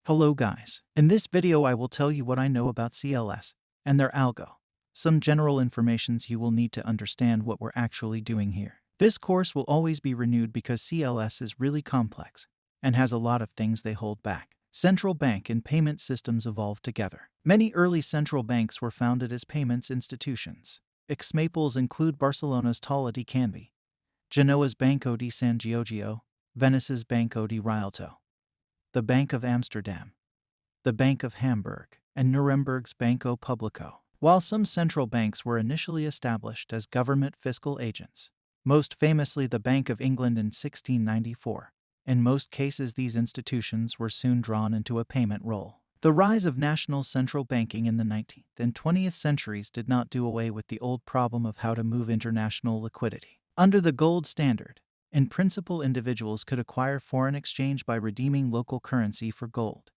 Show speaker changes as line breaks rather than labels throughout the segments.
Hello guys. In this video I will tell you what I know about CLS and their algo. Some general informations you will need to understand what we're actually doing here. This course will always be renewed because CLS is really complex and has a lot of things they hold back. Central bank and payment systems evolved together. Many early central banks were founded as payments institutions. Examples include Barcelona's Tala de Canvi, Genoa's Banco de San Giorgio, Venice's Banco di Rialto, the Bank of Amsterdam, the Bank of Hamburg, and Nuremberg's Banco Publico. While some central banks were initially established as government fiscal agents, most famously the Bank of England in 1694, in most cases these institutions were soon drawn into a payment role. The rise of national central banking in the 19th and 20th centuries did not do away with the old problem of how to move international liquidity. Under the gold standard, in principle, individuals could acquire foreign exchange by redeeming local currency for gold,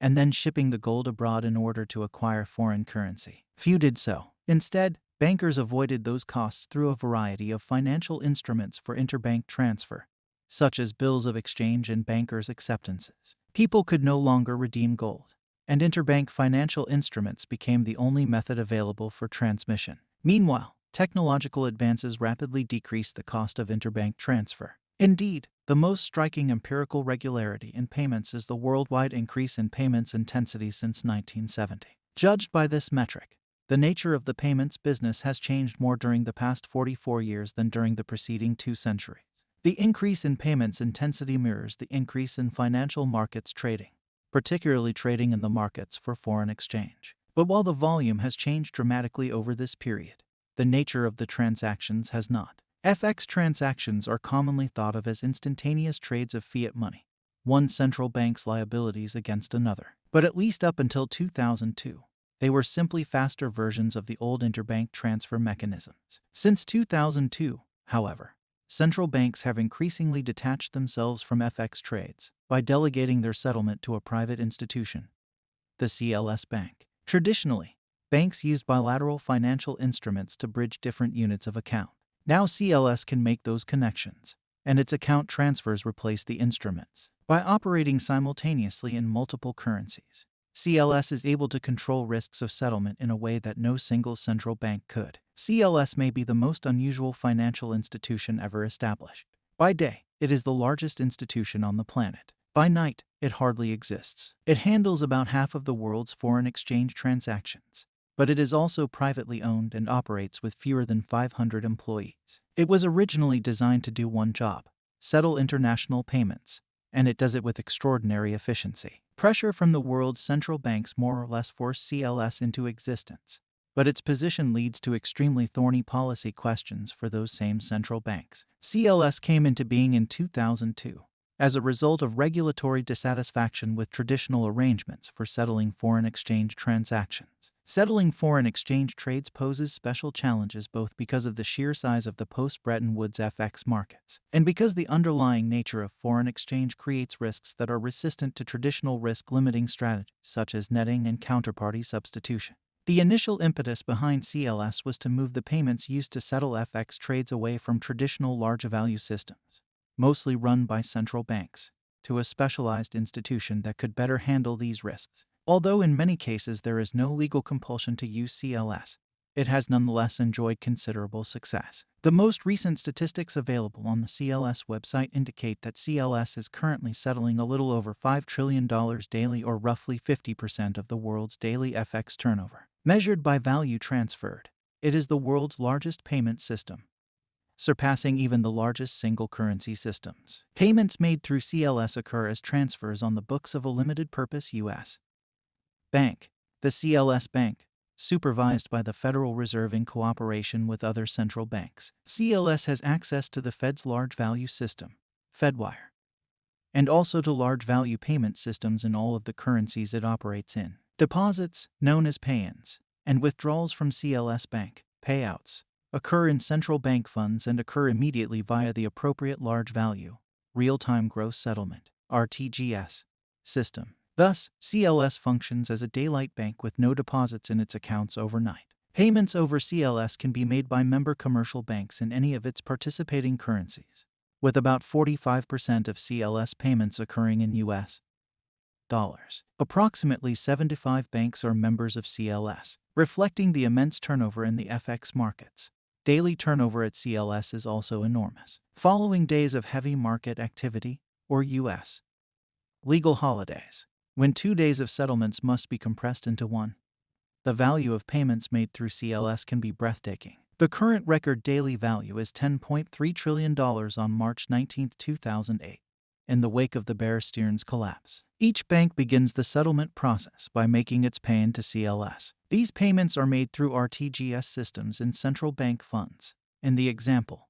and then shipping the gold abroad in order to acquire foreign currency. Few did so. Instead, bankers avoided those costs through a variety of financial instruments for interbank transfer, such as bills of exchange and bankers' acceptances. People could no longer redeem gold, and interbank financial instruments became the only method available for transmission. Meanwhile, technological advances rapidly decreased the cost of interbank transfer. Indeed, the most striking empirical regularity in payments is the worldwide increase in payments intensity since 1970. Judged by this metric, the nature of the payments business has changed more during the past 44 years than during the preceding 2 centuries. The increase in payments intensity mirrors the increase in financial markets trading, particularly trading in the markets for foreign exchange. But while the volume has changed dramatically over this period, the nature of the transactions has not. FX transactions are commonly thought of as instantaneous trades of fiat money, one central bank's liabilities against another. But at least up until 2002, they were simply faster versions of the old interbank transfer mechanisms. Since 2002, however, central banks have increasingly detached themselves from FX trades by delegating their settlement to a private institution, the CLS bank. Traditionally, banks used bilateral financial instruments to bridge different units of account. Now CLS can make those connections, and its account transfers replace the instruments. By operating simultaneously in multiple currencies, CLS is able to control risks of settlement in a way that no single central bank could. CLS may be the most unusual financial institution ever established. By day, it is the largest institution on the planet. By night, it hardly exists. It handles about half of the world's foreign exchange transactions, but it is also privately owned and operates with fewer than 500 employees. It was originally designed to do one job: settle international payments, and it does it with extraordinary efficiency. Pressure from the world's central banks more or less forced CLS into existence, but its position leads to extremely thorny policy questions for those same central banks. CLS came into being in 2002 as a result of regulatory dissatisfaction with traditional arrangements for settling foreign exchange transactions. Settling foreign exchange trades poses special challenges both because of the sheer size of the post-Bretton Woods FX markets and because the underlying nature of foreign exchange creates risks that are resistant to traditional risk-limiting strategies such as netting and counterparty substitution. The initial impetus behind CLS was to move the payments used to settle FX trades away from traditional large-value systems, mostly run by central banks, to a specialized institution that could better handle these risks. Although in many cases there is no legal compulsion to use CLS, it has nonetheless enjoyed considerable success. The most recent statistics available on the CLS website indicate that CLS is currently settling a little over $5 trillion daily, or roughly 50% of the world's daily FX turnover. Measured by value transferred, it is the world's largest payment system, surpassing even the largest single currency systems. Payments made through CLS occur as transfers on the books of a limited-purpose U.S. bank, the CLS Bank, supervised by the Federal Reserve in cooperation with other central banks. CLS has access to the Fed's large value system, Fedwire, and also to large value payment systems in all of the currencies it operates in. Deposits, known as pay-ins, and withdrawals from CLS Bank, payouts, occur in central bank funds and occur immediately via the appropriate large value, real-time gross settlement, RTGS, system. Thus, CLS functions as a daylight bank with no deposits in its accounts overnight. Payments over CLS can be made by member commercial banks in any of its participating currencies, with about 45% of CLS payments occurring in U.S. dollars. Approximately 75 banks are members of CLS, reflecting the immense turnover in the FX markets. Daily turnover at CLS is also enormous. Following days of heavy market activity, or U.S. legal holidays, when 2 days of settlements must be compressed into one, the value of payments made through CLS can be breathtaking. The current record daily value is $10.3 trillion on March 19, 2008, in the wake of the Bear Stearns collapse. Each bank begins the settlement process by making its pay-in to CLS. These payments are made through RTGS systems in central bank funds, in the example,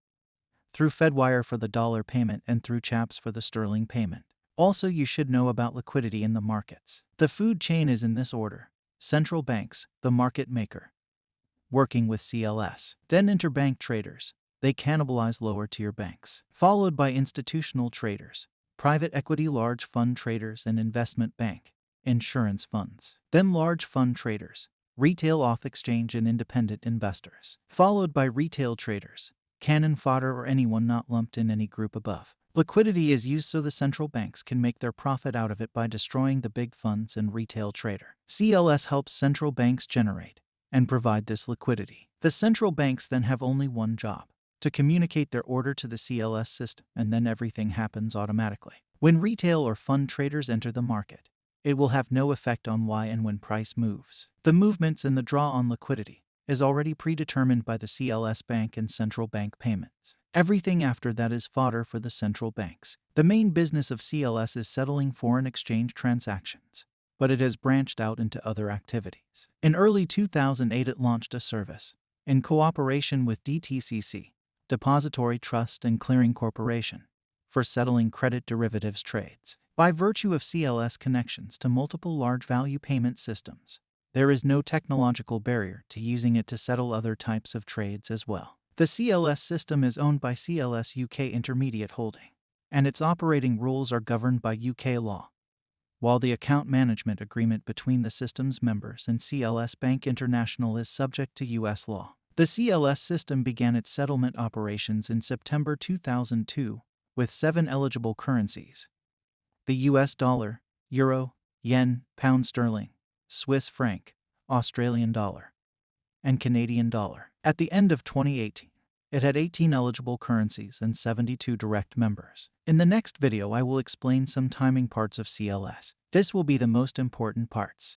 through Fedwire for the dollar payment and through CHAPS for the sterling payment. Also, you should know about liquidity in the markets. The food chain is in this order: central banks, the market maker, working with CLS. Then interbank traders, they cannibalize lower-tier banks. Followed by institutional traders, private equity large fund traders and investment bank, insurance funds. Then large fund traders, retail off-exchange and independent investors. Followed by retail traders, cannon fodder or anyone not lumped in any group above. Liquidity is used so the central banks can make their profit out of it by destroying the big funds and retail trader. CLS helps central banks generate and provide this liquidity. The central banks then have only one job: to communicate their order to the CLS system, and then everything happens automatically. When retail or fund traders enter the market, it will have no effect on why and when price moves. The movements in the draw on liquidity is already predetermined by the CLS bank and central bank payments. Everything after that is fodder for the central banks. The main business of CLS is settling foreign exchange transactions, but it has branched out into other activities. In early 2008, it launched a service, in cooperation with DTCC, Depository Trust and Clearing Corporation, for settling credit derivatives trades. By virtue of CLS connections to multiple large-value payment systems, there is no technological barrier to using it to settle other types of trades as well. The CLS system is owned by CLS UK Intermediate Holding, and its operating rules are governed by UK law, while the account management agreement between the system's members and CLS Bank International is subject to US law. The CLS system began its settlement operations in September 2002 with 7 eligible currencies: the US dollar, euro, yen, pound sterling, Swiss franc, Australian dollar, and Canadian dollar. At the end of 2018, it had 18 eligible currencies and 72 direct members. In the next video, I will explain some timing parts of CLS. This will be the most important parts.